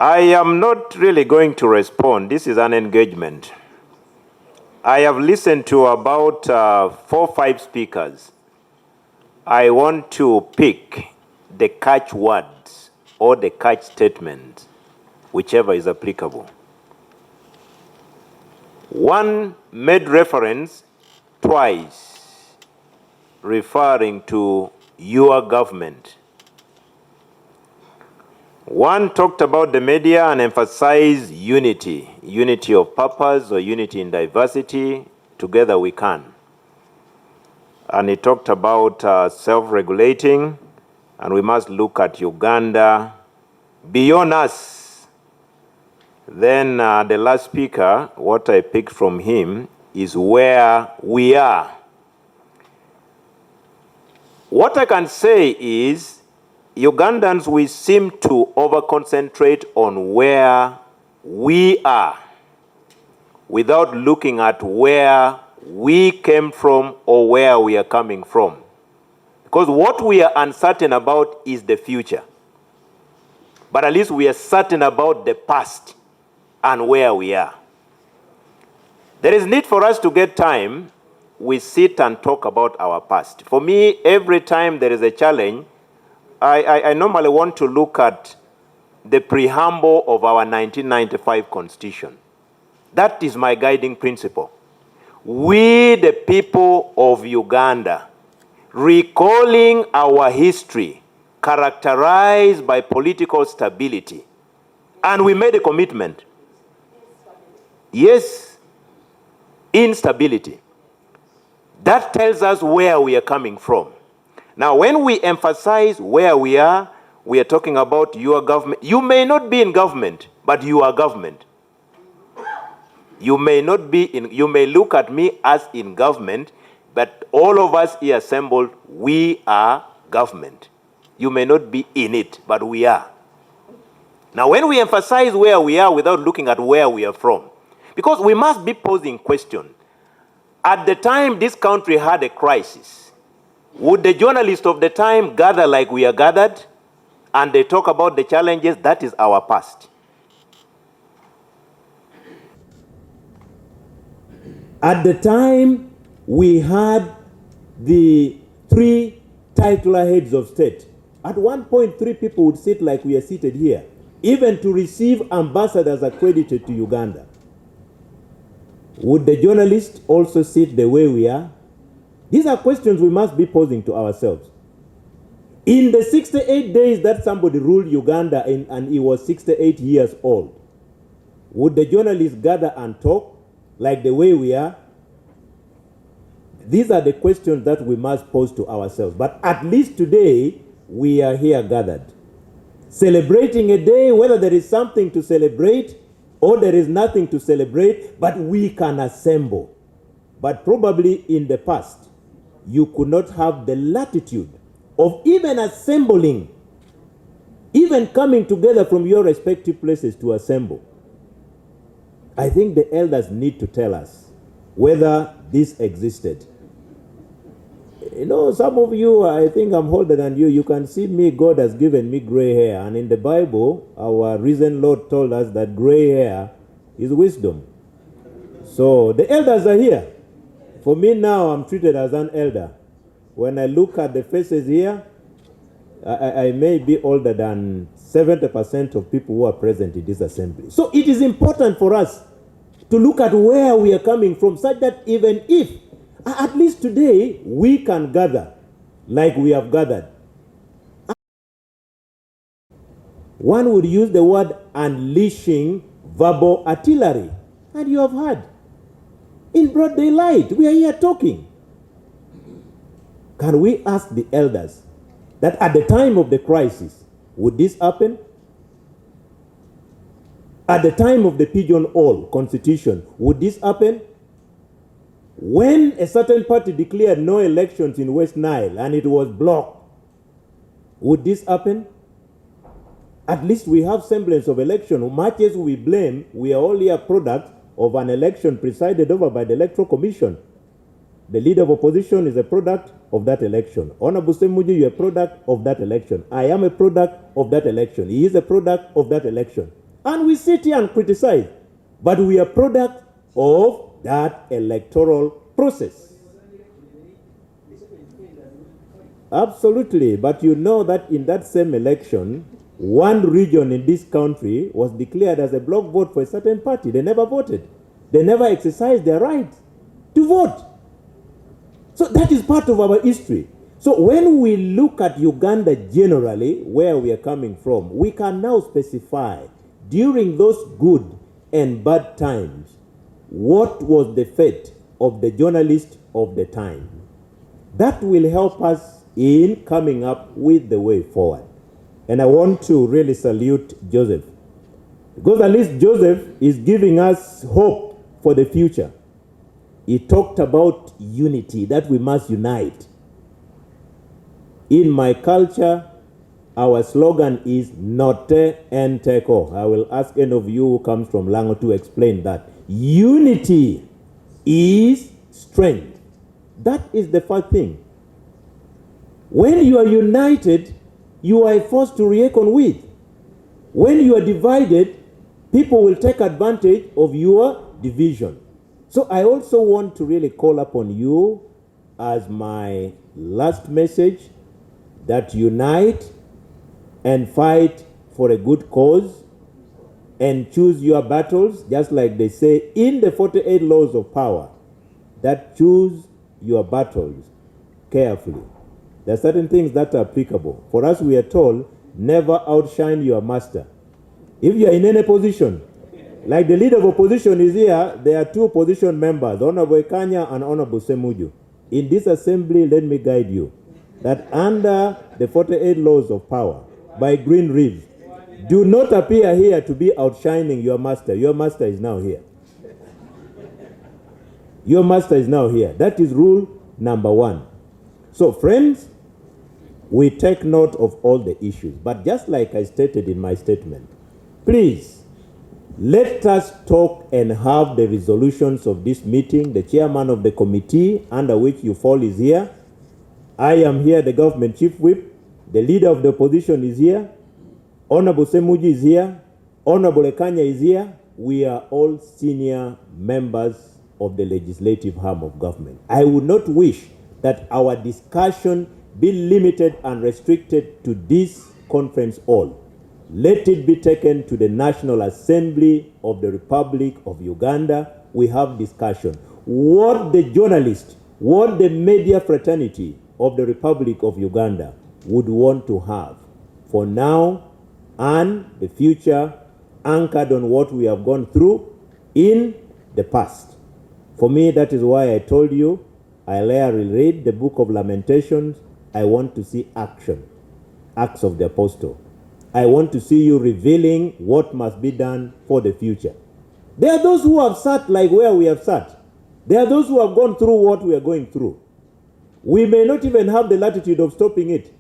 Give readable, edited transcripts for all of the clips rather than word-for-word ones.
I am not really going to respond. This is an engagement. I have listened to about 4 or 5 speakers. I want to pick the catch words or the catch statements, whichever is applicable. One made reference twice, referring to your government. One talked about the media and emphasized unity of purpose or unity in diversity. Together we can. And he talked about self-regulating, and we must look at Uganda beyond us. Then the last speaker, what I picked from him is where we are. What I can say is, Ugandans, we seem to over-concentrate on where we are without looking at where we came from or where we are coming from. Because what we are uncertain about is the future. But at least we are certain about the past and where we are. There is need for us to get time. We sit and talk about our past. For me, every time there is a challenge, I normally want to look at the preamble of our 1995 Constitution. That is my guiding principle. We, the people of Uganda, recalling our history characterized by political stability. And we made a commitment. Yes, instability. That tells us where we are coming from. Now, when we emphasize where we are talking about your government. You may not be in government, but you are government. You may not be in, you may look at me as in government, but all of us here assembled, we are government. You may not be in it, but we are. Now, when we emphasize where we are without looking at where we are from, because we must be posing question. At the time this country had a crisis, would the journalists of the time gather like we are gathered and they talk about the challenges? That is our past. At the time, we had the 3 titular heads of state. At one point, 3 people would sit like we are seated here, even to receive ambassadors accredited to Uganda. Would the journalists also sit the way we are? These are questions we must be posing to ourselves. In the 68 days that somebody ruled Uganda and he was 68 years old, would the journalists gather and talk like the way we are? These are the questions that we must pose to ourselves. But at least today, we are here gathered, celebrating a day, whether there is something to celebrate or there is nothing to celebrate, but we can assemble. But probably in the past, you could not have the latitude of even assembling, even coming together from your respective places to assemble. I think the elders need to tell us whether this existed. You know, some of you, I think I'm older than you. You can see me, God has given me gray hair. And in the Bible, our risen Lord told us that gray hair is wisdom. So the elders are here. For me now, I'm treated as an elder. When I look at the faces here, I may be older than 70% of people who are present in this assembly. So it is important for us to look at where we are coming from, such that even if, at least today, we can gather like we have gathered. One would use the word unleashing verbal artillery, and you have heard. In broad daylight, we are here talking. Can we ask the elders that at the time of the crisis, would this happen? At the time of the Pigeonhole Constitution, would this happen? When a certain party declared no elections in West Nile and it was blocked, would this happen? At least we have semblance of election. Much as we blame, we are only a product of an election presided over by the Electoral Commission. The leader of opposition is a product of that election. Honorable Semuji, you are a product of that election. I am a product of that election. He is a product of that election. And we sit here and criticize. But we are product of that electoral process. Absolutely. But you know that in that same election, one region in this country was declared as a block vote for a certain party. They never voted. They never exercised their right to vote. So that is part of our history. So when we look at Uganda generally, where we are coming from, we can now specify during those good and bad times, what was the fate of the journalist of the time. That will help us in coming up with the way forward. And I want to really salute Joseph, because at least Joseph is giving us hope for the future. He talked about unity, that we must unite. In my culture, our slogan is Note Enteko. I will ask any of you who comes from Lango to explain that. Unity is strength. That is the first thing. When you are united, you are a force to reckon with. When you are divided, people will take advantage of your division. So I also want to really call upon you as my last message that unite and fight for a good cause and choose your battles, just like they say in the 48 laws of power, that choose your battles carefully. There are certain things that are applicable. For us, we are told, never outshine your master. If you are in any position, like the leader of opposition is here, there are two opposition members, Honorable Kanya and Honorable Semuju. In this assembly, let me guide you, that under the 48 laws of power, by Green Reeves, do not appear here to be outshining your master. Your master is now here. Your master is now here. That is rule number one. So, friends, we take note of all the issues. But just like I stated in my statement, please, let us talk and have the resolutions of this meeting. The chairman of the committee under which you fall is here. I am here, the government chief whip. The leader of the opposition is here. Honorable Semuji is here. Honorable Ekanya is here. We are all senior members of the legislative arm of government. I would not wish that our discussion be limited and restricted to this conference hall. Let it be taken to the National Assembly of the Republic of Uganda. We have discussion. What the journalists, what the media fraternity of the Republic of Uganda would want to have for now and the future, anchored on what we have gone through in the past. For me, that is why I told you, I will read the book of Lamentations. I want to see action, Acts of the Apostle. I want to see you revealing what must be done for the future. There are those who have sat like where we have sat. There are those who have gone through what we are going through. We may not even have the latitude of stopping it.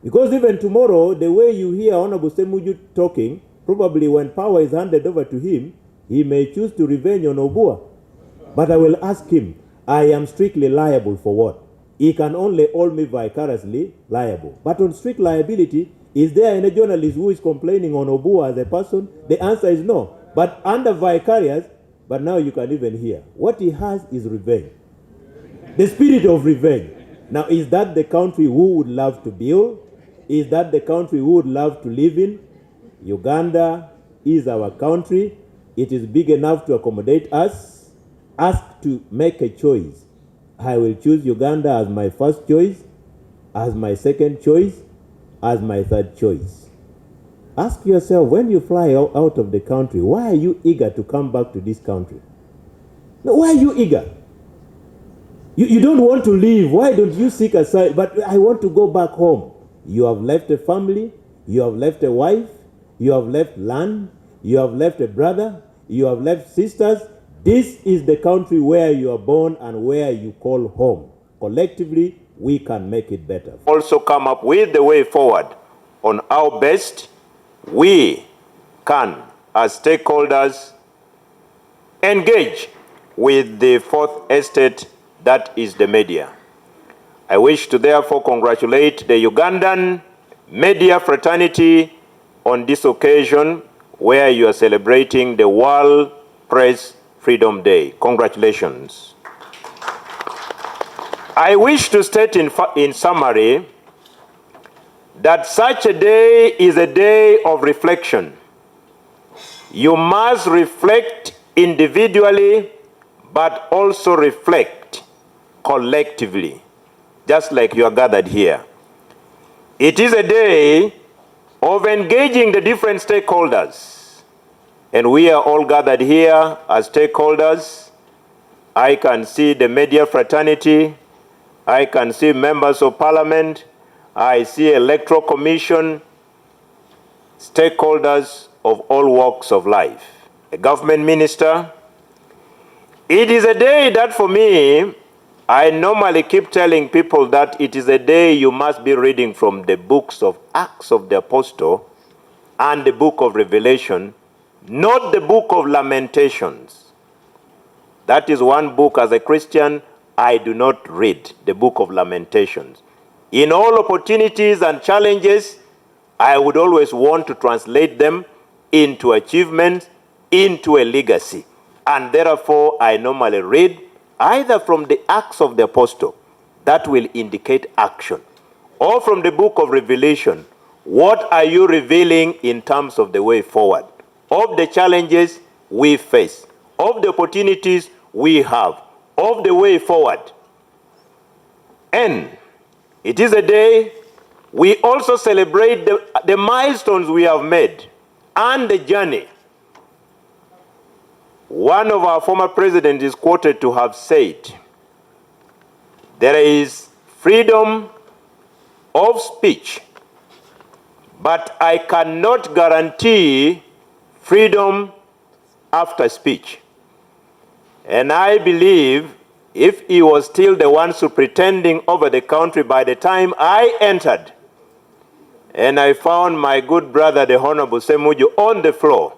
Because even tomorrow, the way you hear Honorable Semuju talking, probably when power is handed over to him, he may choose to revenge on Obua. But I will ask him, I am strictly liable for what? He can only hold me vicariously liable. But on strict liability, is there any journalist who is complaining on Obua as a person? The answer is no. But under vicarious, but now you can even hear. What he has is revenge. The spirit of revenge. Now, is that the country who would love to build? Is that the country who would love to live in? Uganda is our country. It is big enough to accommodate us. Asked to make a choice. I will choose Uganda as my first choice, as my second choice, as my third choice. Ask yourself, when you fly out of the country, why are you eager to come back to this country? No, why are you eager? You don't want to leave. Why don't you seek asylum? But I want to go back home. You have left a family. You have left a wife. You have left land. You have left a brother. You have left sisters. This is the country where you are born and where you call home. Collectively, we can make it better. Also come up with the way forward on how best we can, as stakeholders, engage with the fourth estate, that is the media. I wish to therefore congratulate the Ugandan media fraternity on this occasion where you are celebrating the World Press Freedom Day. Congratulations. I wish to state in summary that such a day is a day of reflection. You must reflect individually, but also reflect collectively, just like you are gathered here. It is a day of engaging the different stakeholders, and we are all gathered here as stakeholders. I can see the media fraternity, I can see members of parliament, I see electoral commission, stakeholders of all walks of life, a government minister. It is a day that for me, I normally keep telling people that it is a day you must be reading from the books of Acts of the Apostle and the book of Revelation, not the book of Lamentations. That is one book as a Christian I do not read, the book of Lamentations. In all opportunities and challenges, I would always want to translate them into achievements, into a legacy. And therefore, I normally read either from the Acts of the Apostle, that will indicate action, or from the book of Revelation, what are you revealing in terms of the way forward, of the challenges we face, of the opportunities we have, of the way forward. And it is a day we also celebrate the milestones we have made and the journey. One of our former presidents is quoted to have said, there is freedom of speech, but I cannot guarantee freedom after speech. And I believe if he was still the one superintending over the country by the time I entered, and I found my good brother, the Honorable Semuju, on the floor,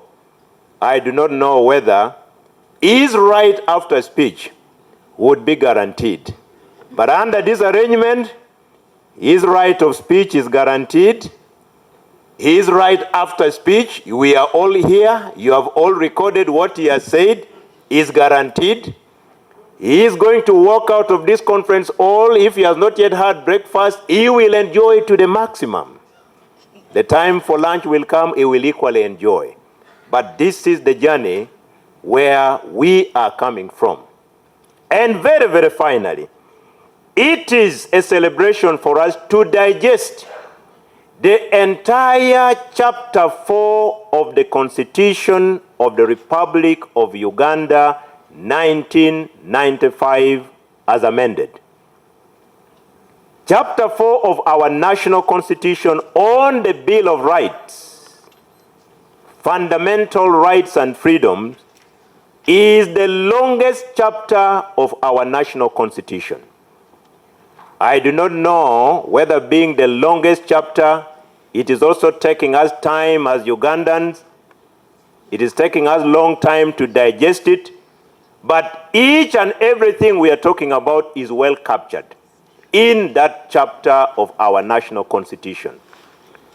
I do not know whether his right after speech would be guaranteed. But under this arrangement, his right of speech is guaranteed. His right after speech, we are all here, you have all recorded what he has said, is guaranteed. He is going to walk out of this conference hall. If he has not yet had breakfast, he will enjoy it to the maximum. The time for lunch will come, he will equally enjoy. But this is the journey where we are coming from. And very, very finally, it is a celebration for us to digest the entire chapter 4 of the Constitution of the Republic of Uganda, 1995, as amended. Chapter 4 of our national constitution on the Bill of Rights, fundamental rights and freedoms, is the longest chapter of our national constitution. I do not know whether being the longest chapter, it is also taking us time as Ugandans. It is taking us a long time to digest it. But each and everything we are talking about is well captured in that chapter of our national constitution.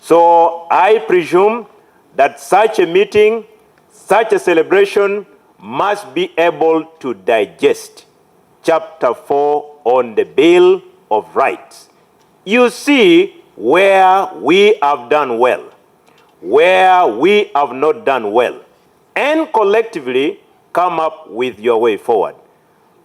So I presume that such a meeting, such a celebration must be able to digest chapter 4 on the Bill of Rights. You see where we have done well, where we have not done well, and collectively come up with your way forward.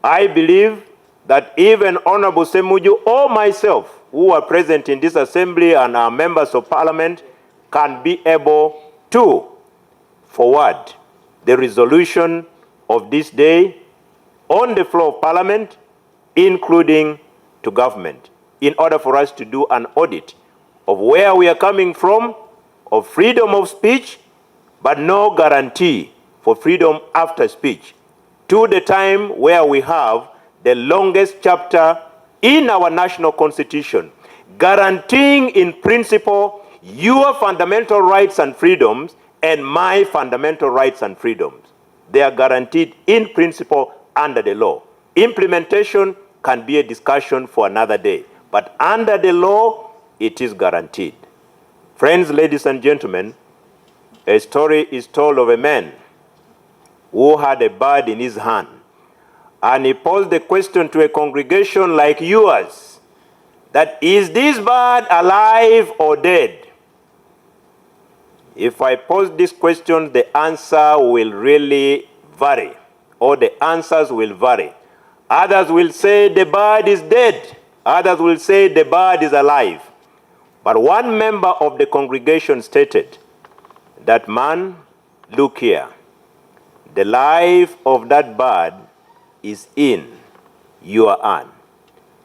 I believe that even Honorable Semuju or myself, who are present in this assembly and are members of parliament, can be able to forward the resolution of this day on the floor of parliament, including to government, in order for us to do an audit of where we are coming from, of freedom of speech, but no guarantee for freedom after speech, to the time where we have the longest chapter in our national constitution, guaranteeing in principle your fundamental rights and freedoms and my fundamental rights and freedoms. They are guaranteed in principle under the law. Implementation can be a discussion for another day, but under the law, it is guaranteed. Friends, ladies and gentlemen, A story is told of a man who had a bird in his hand, and he posed the question to a congregation like yours, that is this bird alive or dead? If I pose this question, the answer will really vary, or the answers will vary. Others will say the bird is dead. Others will say the bird is alive. But one member of the congregation stated that, man, look here. The life of that bird is in your hand.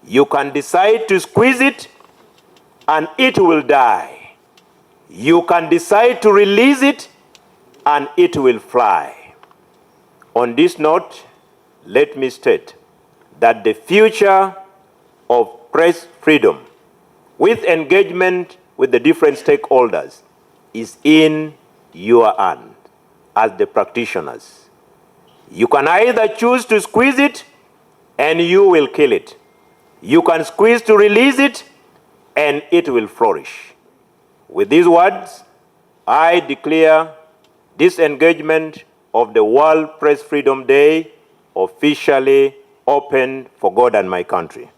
You can decide to squeeze it and it will die. You can decide to release it and it will fly. On this note, let me state that the future of press freedom, with engagement with the different stakeholders, is in your hand as the practitioners. You can either choose to squeeze it and you will kill it. You can squeeze to release it and it will flourish. With these words, I declare this engagement of the World Press Freedom Day officially open for God and my country.